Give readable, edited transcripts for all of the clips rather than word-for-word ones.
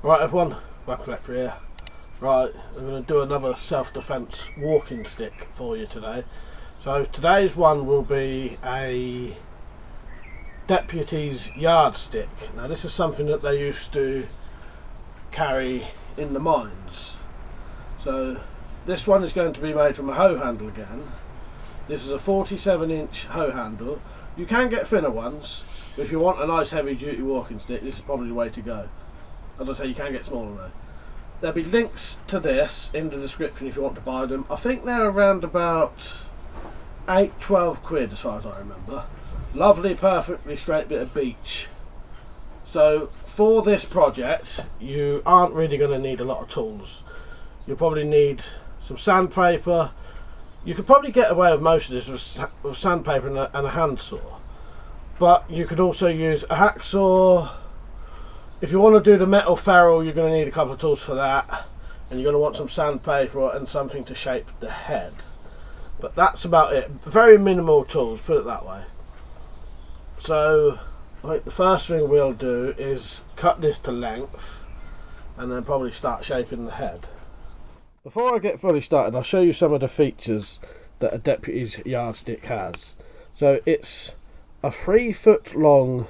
Right everyone, WeaponCollector here. Right, I'm going to do another self-defense walking stick for you today. So today's one will be a deputy's yardstick. Now this is something that they used to carry in the mines. So this one is going to be made from a hoe handle again. This is a 47-inch hoe handle. You can get thinner ones, but if you want a nice heavy duty walking stick, this is probably the way to go. As I say, you can get smaller though. There'll be links to this in the description if you want to buy them. I think they're around about 12 quid as far as I remember. Lovely, perfectly straight bit of beech. So for this project, you aren't really going to need a lot of tools. You'll probably need some sandpaper. You could probably get away with most of this with sandpaper and a handsaw. But you could also use a hacksaw. If you want to do the metal ferrule, you're going to need a couple of tools for that, and you're going to want some sandpaper and something to shape the head. But that's about it. Very minimal tools, put it that way. So I think the first thing we'll do is cut this to length and then probably start shaping the head. Before I get fully started, I'll show you some of the features that a deputy's yardstick has. So it's a 3 foot long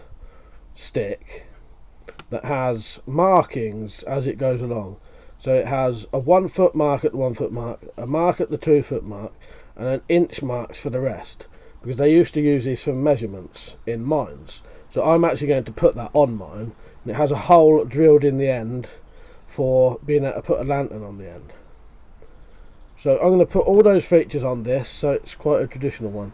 stick that has markings as it goes along. So it has a 1 foot mark at the 1 foot mark, a mark at the 2 foot mark, and an inch marks for the rest, because they used to use these for measurements in mines. So I'm actually going to put that on mine, and it has a hole drilled in the end for being able to put a lantern on the end. So I'm going to put all those features on this, so it's quite a traditional one.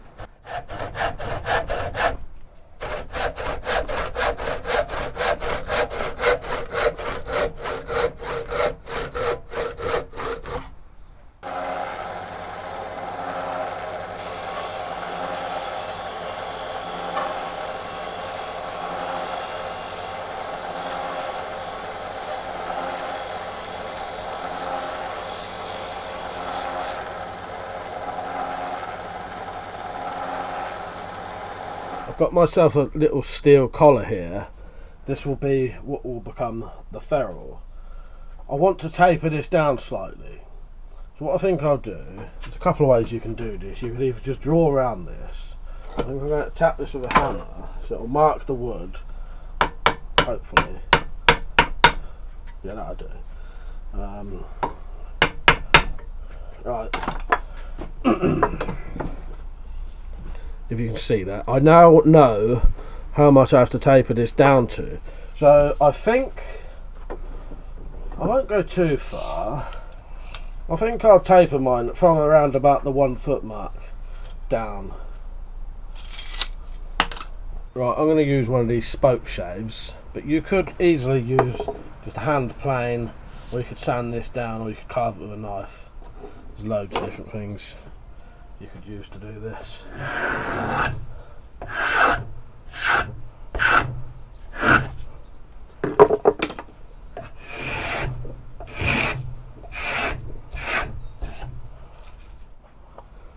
I've got myself a little steel collar here. This will be what will become the ferrule. I want to taper this down slightly. So what I think I'll do, there's a couple of ways you can do this. You can either just draw around this. I think I'm going to tap this with a hammer so it'll mark the wood, hopefully. Yeah, that'll do. Right. If you can see that, I now know how much I have to taper this down to. So I think I won't go too far. I think I'll taper mine from around about the 1 foot mark down. Right, I'm going to use one of these spoke shaves, but you could easily use just a hand plane, or you could sand this down, or you could carve it with a knife. There's loads of different things you could use to do this.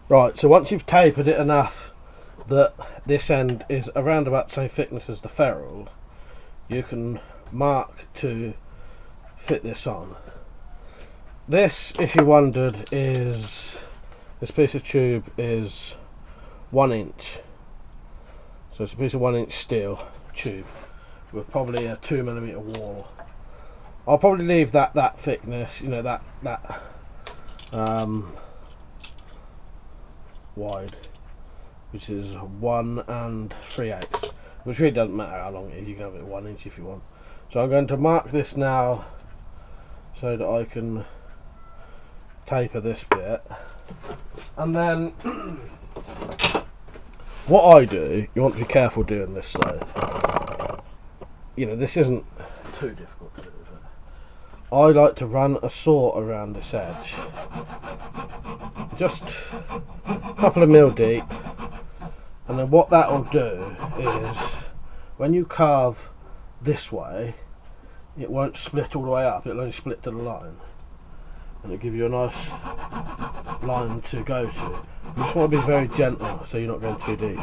Right, so once you've tapered it enough that this end is around about the same thickness as the ferrule, you can mark to fit this on. This, if you wondered, is this piece of tube is 1 inch. So it's a piece of 1 inch steel tube with probably a 2mm wall. I'll probably leave that thickness, you know, that wide, which is 1 3/8, which really doesn't matter how long it is. You can have it 1 inch if you want. So I'm going to mark this now so that I can taper this bit, and then what I do, you want to be careful doing this though. You know, this isn't too difficult to do. I like to run a saw around this edge, just a couple of mil deep, and then what that will do is when you carve this way, it won't split all the way up, it'll only split to the line, and it'll give you a nice line to go to. You just want to be very gentle so you're not going too deep.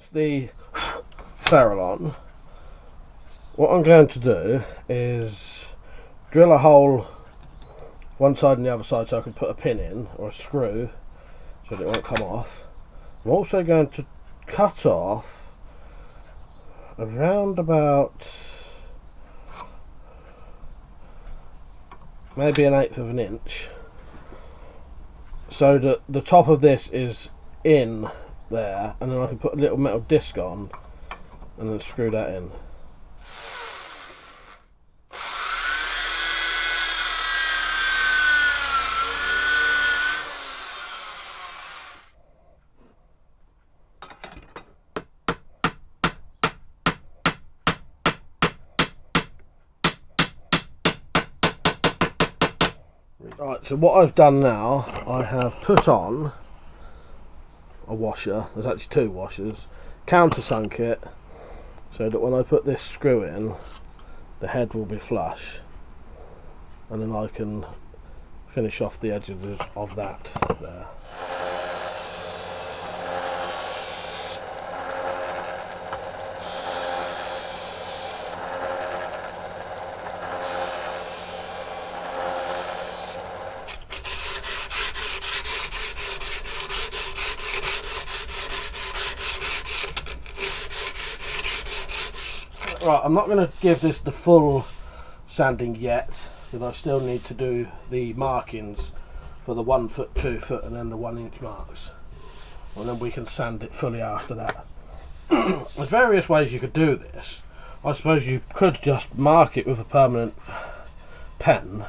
that's the ferrule on. What I'm going to do is drill a hole one side and the other side so I can put a pin in, or a screw, so that it won't come off. I'm also going to cut off around about maybe 1/8 of an inch, so that the top of this is in there, and then I can put a little metal disc on and then screw that in. Right, so what I've done now, I have put on a washer. There's actually 2 washers, countersunk it so that when I put this screw in, the head will be flush, and then I can finish off the edges of that there. Right, I'm not going to give this the full sanding yet, because I still need to do the markings for the 1 foot, 2 foot, and then the 1 inch marks, and then we can sand it fully after that. There's various ways you could do this. I suppose you could just mark it with a permanent pen,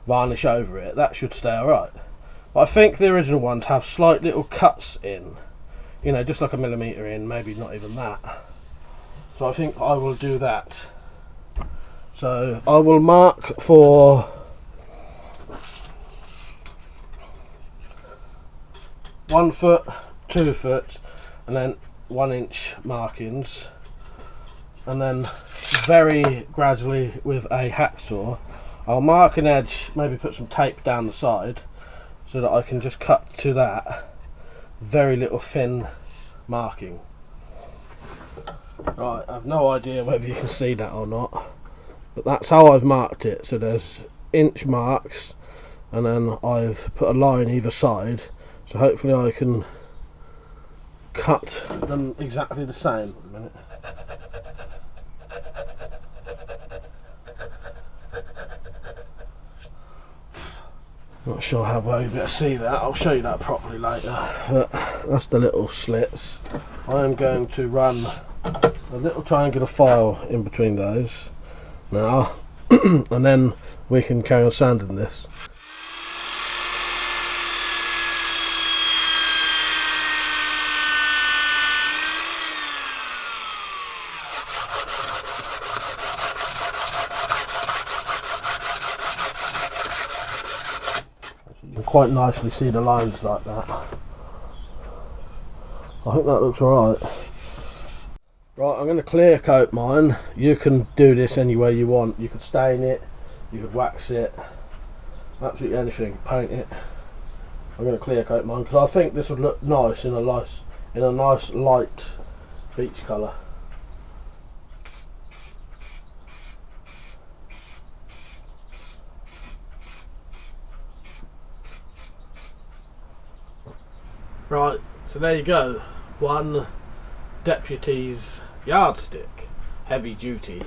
varnish over it, that should stay alright. But I think the original ones have slight little cuts in, you know, just like a millimetre in, maybe not even that. So I think I will do that. So I will mark for 1 foot, 2 foot, and then 1 inch markings, and then very gradually with a hacksaw I'll mark an edge, maybe put some tape down the side so that I can just cut to that very little thin marking. Right, I've no idea whether you can see that or not, but that's how I've marked it. So there's inch marks, and then I've put a line either side, so hopefully I can cut them exactly the same. A minute. Not sure how well you better see that. I'll show you that properly later. But that's the little slits. I am going to run a little triangular file in between those now, and then we can carry on sanding this. You can quite nicely see the lines like that. I think that looks alright. Right, I'm going to clear coat mine. You can do this any way you want. You could stain it, you could wax it, absolutely anything, paint it. I'm going to clear coat mine because I think this would look nice in a nice light beech colour. Right, so there you go. One deputy's yardstick, heavy duty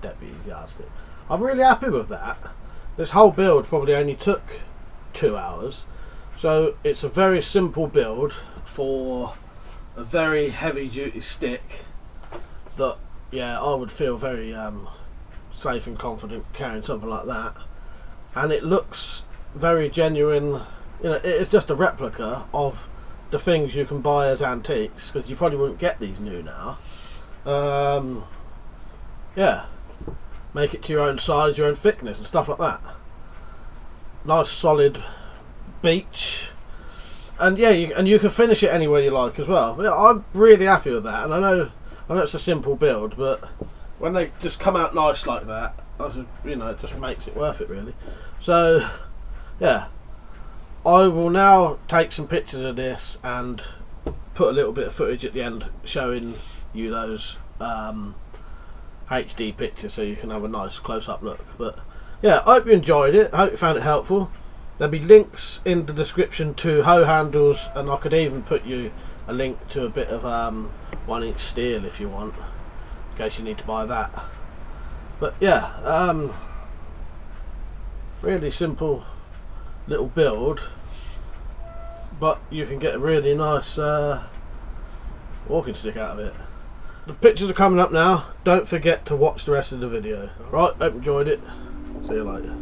deputy's yardstick. I'm really happy with that. This whole build probably only took 2 hours, so it's a very simple build for a very heavy duty stick that, yeah, I would feel very safe and confident carrying something like that. And it looks very genuine. You know, it's just a replica of the things you can buy as antiques, because you probably wouldn't get these new now. Yeah, make it to your own size, your own thickness and stuff like that. Nice solid beech, and yeah, you can finish it any way you like as well. Yeah, I'm really happy with that, and I know it's a simple build, but when they just come out nice like that, you know, it just makes it worth it really. So yeah, I will now take some pictures of this and put a little bit of footage at the end showing you those HD pictures so you can have a nice close-up look. But yeah, I hope you enjoyed it. I hope you found it helpful. There'll be links in the description to hoe handles, and I could even put you a link to a bit of 1-inch steel if you want, in case you need to buy that. But yeah, really simple little build, but you can get a really nice walking stick out of it. The pictures are coming up now. Don't forget to watch the rest of the video. Right, hope you enjoyed it. See you later.